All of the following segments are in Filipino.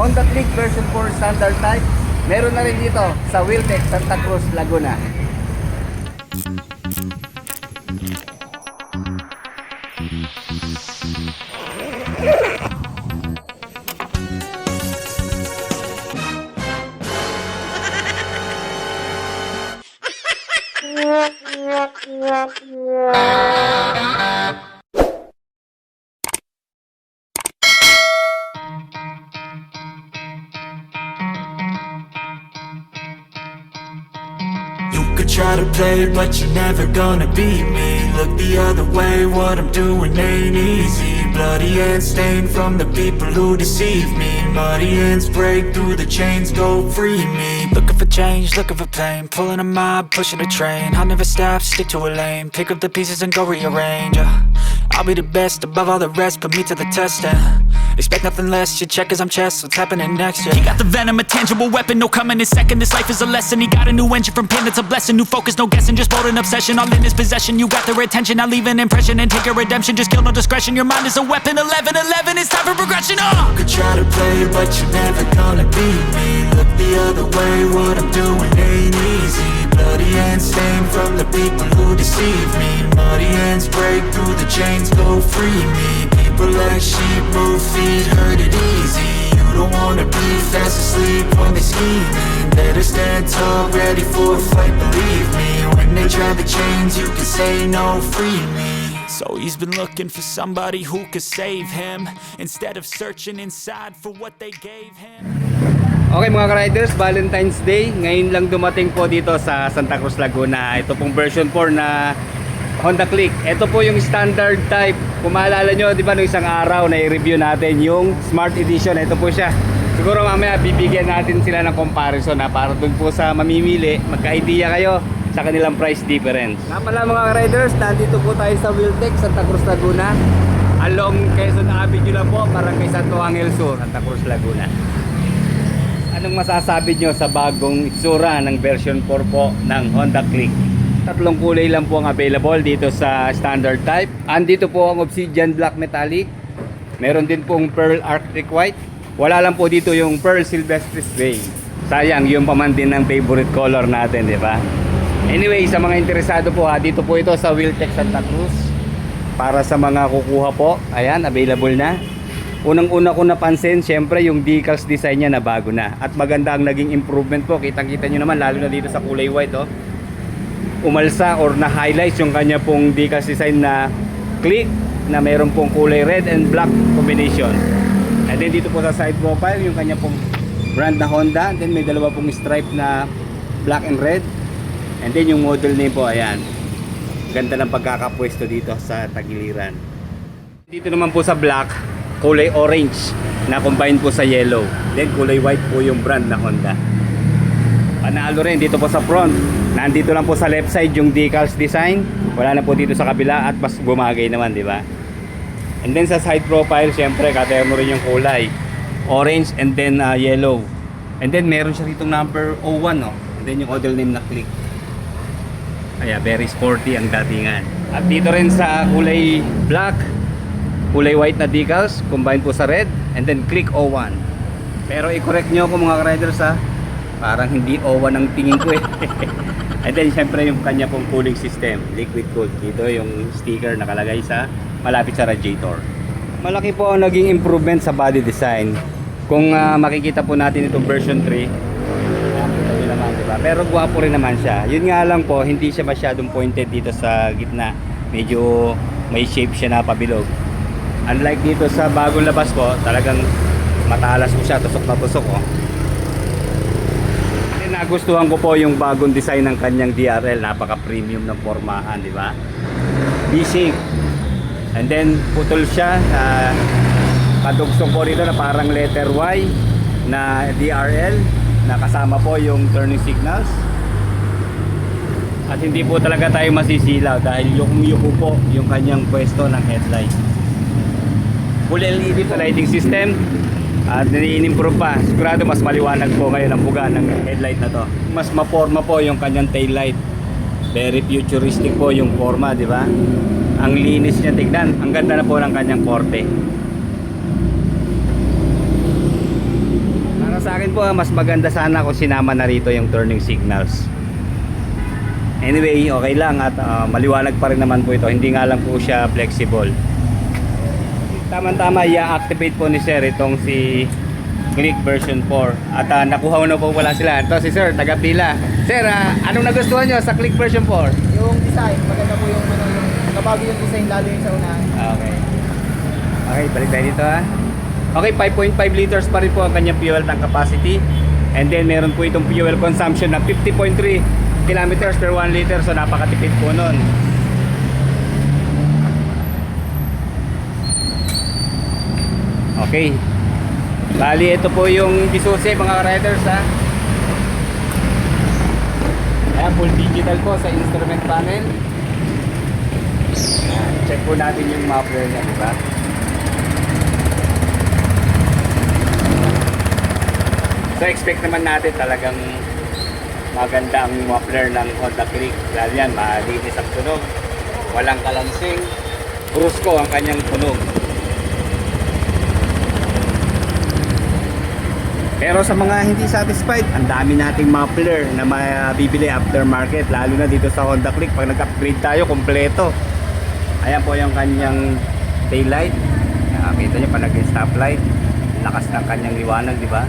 Honda Click version 4 standard type. Meron na rin dito sa Wheeltech Santa Cruz, Laguna. You could try to play, but you're never gonna beat me. Look the other way, what I'm doing ain't easy. Bloody hands stained from the people who deceive me. Muddy hands break through the chains, go free me. Looking for change, looking for pain. Pulling a mob, pushing a train. I'll never stop, stick to a lane. Pick up the pieces and go rearrange. I'll be the best above all the rest, put me to the test and expect nothing less, your check as I'm chess, what's happening next, yeah. He got the venom, a tangible weapon, no coming in second. This life is a lesson, he got a new engine from pain, it's a blessing. New focus, no guessing, just bold and obsession. All in his possession, you got their attention. I'll leave an impression and take your redemption. Just kill, no discretion, your mind is a weapon. 11-11, it's time for progression, You could try to play, but you're never gonna beat me. Look the other way, what I'm doing ain't easy. Bloody hands stained from the people who deceive me. Muddy hands break through the chains, go free me. People like sheep move feet, hurt it easy. You don't wanna be fast asleep when they're scheming. Better stand tall, ready for a fight, believe me. When they try the chains, you can say no, free me. So he's been looking for somebody who could save him, instead of searching inside for what they gave him. Okay mga ka-riders, Valentine's Day. Ngayon lang dumating po dito sa Santa Cruz, Laguna. Ito pong version 4 na Honda Click. Ito po yung standard type. Kung maalala nyo, di ba nung isang araw na i-review natin yung Smart Edition. Ito po siya. Siguro mamaya bibigyan natin sila ng comparison para dun po sa mamimili, magka-idea kayo sa kanilang price difference. Nga pala mga ka-riders, nandito po tayo sa Wheeltech Santa Cruz, Laguna. Along Quezon Avenue lang po, Barangay Santo Angel Sur, Santa Cruz, Laguna. Anong masasabi nyo sa bagong itsura ng version 4 po ng Honda Click? Tatlong kulay lang po ang available dito sa standard type. Andito po ang Obsidian Black Metallic. Meron din pong Pearl Arctic White. Wala lang po dito yung Pearl Silvestre Gray. Sayang, yung paman din ng favorite color natin, di ba? Anyway, sa mga interesado po dito po ito sa Wheeltech Santa Cruz. Para sa mga kukuha po, ayan, available na. Unang-una ko napansin, syempre yung decals design niya na bago na. At maganda ang naging improvement po. Kitang-kita nyo naman, lalo na dito sa kulay white, umalsa or na-highlights yung kanya pong decals design na Click, na meron pong kulay red and black combination. And then dito po sa side profile, yung kanya pong brand na Honda. And then may dalawa pong stripe na black and red. And then yung model name po, ayan. Ganda ng pagkakapwesto dito sa tagiliran. Dito naman po sa black, kulay orange na combine po sa yellow. Then kulay white po yung brand na Honda. Panalo rin dito po sa front. Nandito lang po sa left side yung decals design. Wala na po dito sa kabila at mas bumagay naman, di ba? And then sa side profile, syempre katayo mo rin yung kulay orange and then yellow. And then meron siya ditong number 01, no? And then yung model name na Click. Kaya very sporty ang datingan. At dito rin sa kulay black, kulay white na decals, combine po sa red, and then Click 01. Pero i-correct nyo ako mga riders, parang hindi 01 ang tingin ko eh. And then syempre yung kanya pong cooling system, liquid cooled. Dito yung sticker nakalagay sa malapit sa radiator. Malaki po ang naging improvement sa body design. Kung makikita po natin itong version 3, naman, diba? Pero guwapo rin naman siya. Yun nga lang po, hindi siya masyadong pointed dito sa gitna. Medyo may shape siya na pabilog. Unlike dito sa bagong labas po, talagang matalas po siya, tusok na tusok, Nagustuhan ko po yung bagong design ng kanyang DRL, napaka premium ng pormahan, di ba? V-shape. And then putol siya, padugsong po rito na parang letter Y na DRL, na kasama po yung turning signals. At hindi po talaga tayo masisilaw dahil yuko po yung kanyang pwesto ng headlight. Full LED sa lighting system. At ini-improve pa. Sigurado mas maliwanag po ngayon ang buga ng headlight na to. Mas maporma po yung kanyang tail light. Very futuristic po yung forma, di ba? Ang linis niya tignan. Ang ganda na po ng kanyang korte. akin po, mas maganda sana kung sinama na rito yung turning signals. Anyway, okay lang at maliwanag pa rin naman po ito. Hindi nga lang po siya flexible. Tama-tama, i-activate po ni Sir itong si Click version 4. At nakuha na po wala sila. Ito si Sir, taga-pila. Sir, anong nagustuhan nyo sa Click version 4? Yung design, maganda po yung kabago yung design lalo yung sa unahan. Okay. Okay, balik tayo dito ha. Okay, 5.5 liters pa rin po ang kanyang fuel tank capacity. And then meron po itong fuel consumption na 50.3 kilometers per 1 liter. So napakatipid po nun. Okay. Bali, ito po yung Isuzu mga riders ha. Ayan, full digital po sa instrument panel. Check po natin yung muffler niya, diba? So expect naman natin talagang maganda ang muffler ng Honda Click. Lalo yan, malinis ang tunog, walang kalansing, brusco ang kanyang tunog. Pero sa mga hindi satisfied, ang dami nating muffler na mabibili aftermarket, lalo na dito sa Honda Click. Pag nag-upgrade tayo, kompleto. Ayan po yung kanyang taillight. Nakakita nyo pa nag-stoplight, lakas ng kanyang liwanag, di ba?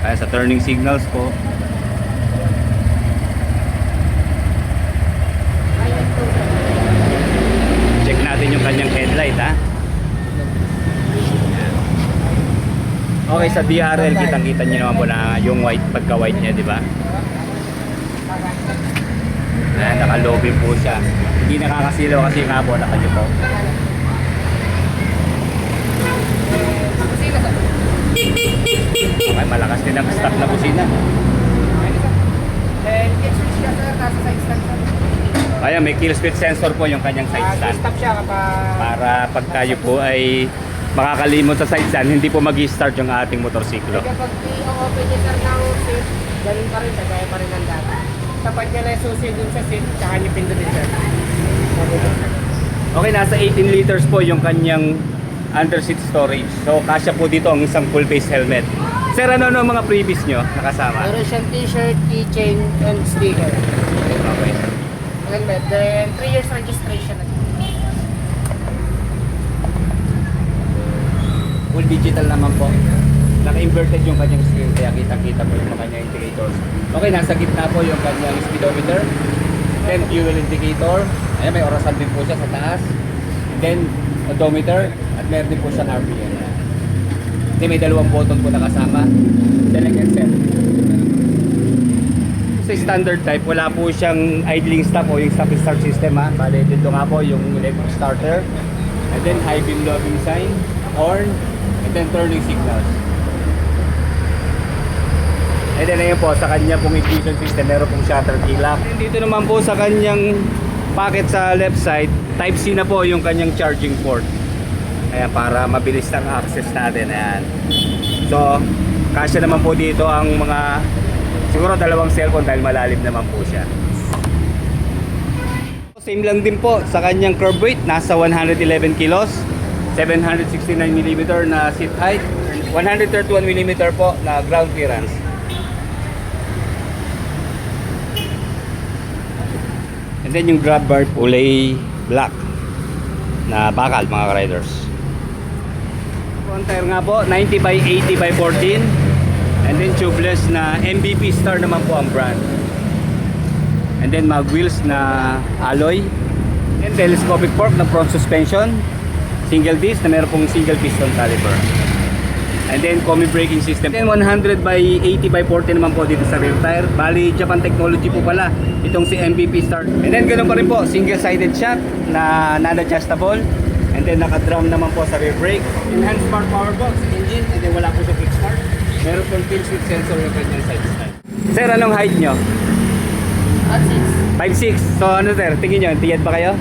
Kaya sa turning signals po, check natin yung kanyang headlight ha. Okay, sa DRL kitang-kita nyo naman po na yung white, pagka-white niya, di ba? Naka-lobby po siya. Hindi nakakasilaw kasi nga po, naka-nyo po. Okay, malakas din ang stock na busina. Then, switch ka sir, nasa side stand sir. Ayan, may kill speed sensor po yung kanyang side stand. Stop siya kapag... Para pag tayo po ay makakalimot sa side stand, hindi po mag-start yung ating motorsiklo. Kapag i-open niya sir ng seat, ganun pa rin, gaya pa rin ng data. Kapag niya na susi dun sa seat, tsaka niya pindutin sir. Okay, nasa 18 liters po yung kanyang under seat storage. So, kasya po dito ang isang full face helmet. Sir, ano ang mga previous nyo nakasama? Meron siyang t-shirt, keychain, and sticker. Okay. Helmet. Then, 3 years registration. Full digital naman po. Naka-inverted yung kanyang screen, kaya kita-kita po yung kanyang indicators. Okay, nasa gitna po yung kanyang speedometer. Then, fuel indicator. Ayan, may orasan din po siya sa taas. Then, odometer. At meron din po siyang RPM. Then, may dalawang button po nakasama. Select and set. Sa standard type, wala po siyang idling stop o yung stop-start system ha. Bale, dito nga po yung electric starter. And then, high beam low beam sign, horn, and then turning signals. And then ayun po, sa kanya pong ignition system, meron pong shutter key lock. And dito naman po sa kanyang pocket sa left side, type C na po yung kanyang charging port. Ayan, para mabilis ang access natin. Ayan. So, kasya naman po dito ang mga, siguro dalawang cellphone dahil malalim naman po siya. Same lang din po sa kanyang curb weight, nasa 111 kilos, 769mm na seat height, 131mm po na ground clearance. And then yung grab bar kulay black na bakal mga riders. Front tire nga po 90 by 80 by 14, and then tubeless na MVP Star naman po ang brand. And then mag wheels na alloy, and telescopic fork na front suspension, single disc na meron pong single piston caliper. And then combi braking system. Then 100 by 80 by 40 naman po dito sa rear tire. Bali Japan technology po pala itong si MVP Star. And then ganoon pa rin po, single sided shock na non-adjustable. And then naka-drum naman po sa rear brake. Enhanced smart power box, engine, and then wala po sa kickstart. Meron pong kill switch sensor yung kanyang side stand. Sir, anong height nyo? At 6. 5'6". So ano sir, tingin nyo, tiyad ba kayo?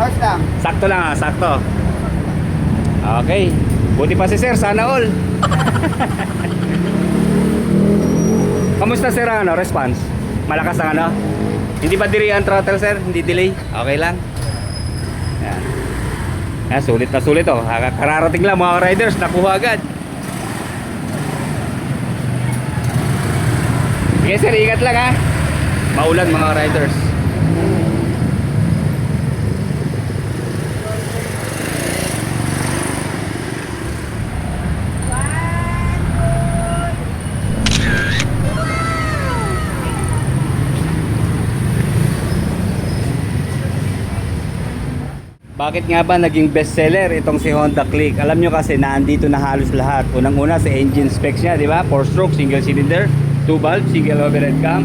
Horse lang. Sakto lang sakto. Okay. Buti pa si sir, sana all. Kamusta sir ang response? Malakas ang ano? Hindi ba delay ang throttle sir? Hindi delay? Okay lang. Yan. Yan, sulit na sulit oh. Kararating lang mga riders, nakuha agad. Sige sir, ingat lang ha. Maulan mga riders. Bakit nga ba naging bestseller itong si Honda Click? Alam nyo kasi naandito na halos lahat. Unang-una sa engine specs niya, di ba? 4-stroke, single cylinder, 2 valve, single overhead cam.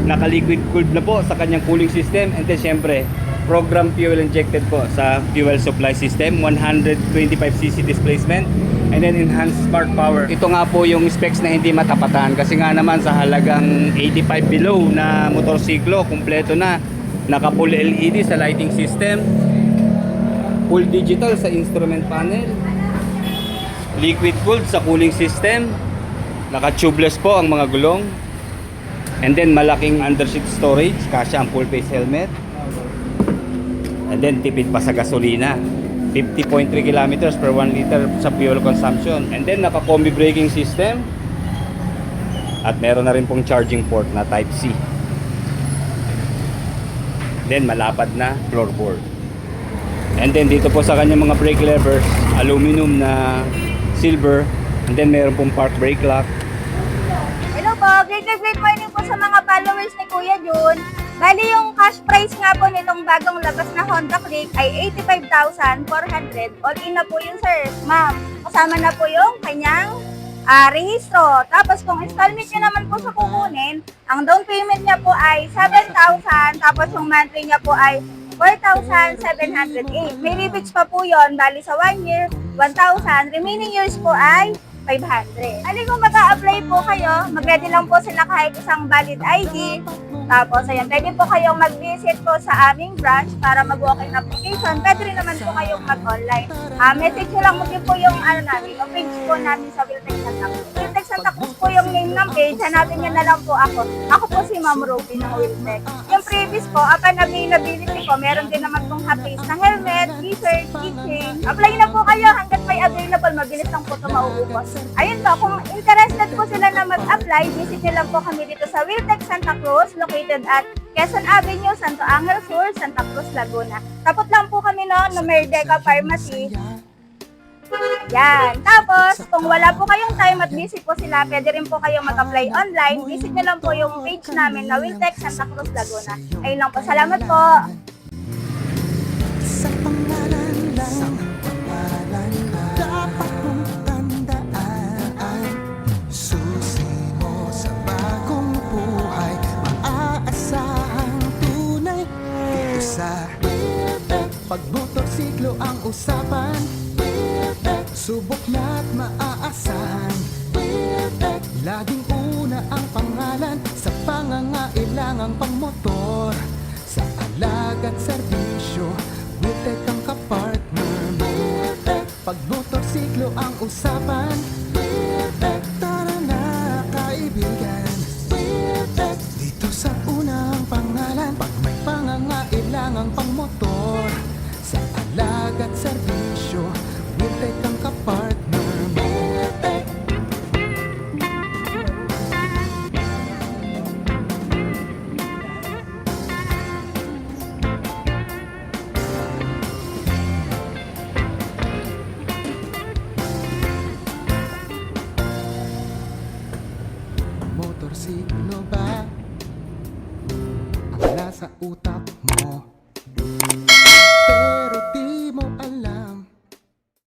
Naka-liquid cooled na po sa kanyang cooling system. And then syempre, program fuel injected po sa fuel supply system. 125cc displacement. And then enhanced smart power. Ito nga po yung specs na hindi matapatan. Kasi nga naman sa halagang 85 below na motorsiklo, kumpleto na. Naka-full LED sa lighting system. Full digital sa instrument panel, liquid cooled sa cooling system, naka tubeless po ang mga gulong, and then malaking underseat storage, kasya ang full face helmet, and then tipid pa sa gasolina, 50.3 kilometers per 1 liter sa fuel consumption, and then naka combi braking system, at meron na rin pong charging port na type C, then malapad na floorboard. And then dito po sa kanyang mga brake levers, aluminum na silver. And then meron pong park brake lock. Hello po, great morning po sa mga followers ni Kuya Jun. Bali yung cash price nga po nitong bagong labas na Honda Click ay 85,400. All in na po yun sir, ma'am. Kasama na po yung kanyang rehistro. Tapos kung installment niya naman po sa kukunin, ang down payment niya po ay 7,000. Tapos yung monthly niya po ay 4,708. May rebates pa po yon, bali sa 1 year, 1,000. Remaining years po ay 500. Ano kung mag-a-apply po kayo, mag-ready lang po sila kahit isang valid ID. Tapos, ayan, pwede po kayong mag-visit po sa aming branch para mag-walk-in application. Pwede rin naman po kayong mag-online. Message nyo lang mo din po yung, namin, yung page po namin sa Wiltex Santa Cruz. Wiltex Santa Cruz po yung name ng page. Hanapin nyo na lang po ako. Ako po si Ma'am Ruby ng Wiltex. Yung previous po, upon availability po, meron din naman pong hapis na helmet, t-shirt, keychain. Apply na po kayo hanggat may available. Mabilis lang po ito mauubos. Ayun po, kung interested po sila na mag-apply, visit nyo lang po kami dito sa Wiltex Santa Cruz, located at Quezon Avenue, Santo Angel Sur, Santa Cruz, Laguna. Tapos lang po kami no Merdeca Pharmacy. Yan. Tapos, kung wala po kayong time at busy po sila, pwede rin po kayong mag-apply online. Visit nyo lang po yung page namin na Wiltex Santa Cruz, Laguna. Ayun lang po. Salamat po. Sa pangalan lang, dapat mong tandaan, susi mo sa bagong buhay, maaasahang tunay. Dito sa pagmotorsiklo ang usapan, subok na't maaasahan. Laging una ang pangalan sa pangangailangang pangmotor, sa alaga't serbisyo, Wiltex ang kapartner mo. Pag motorsiklo ang usapan, tara na kaibigan. Dito sa unang pangalan, pag may pangangailangang pangmotor, sa alaga't serbisyo, Wiltex ang kapartner mo. Motorsiklo ba ang nasa utak mo?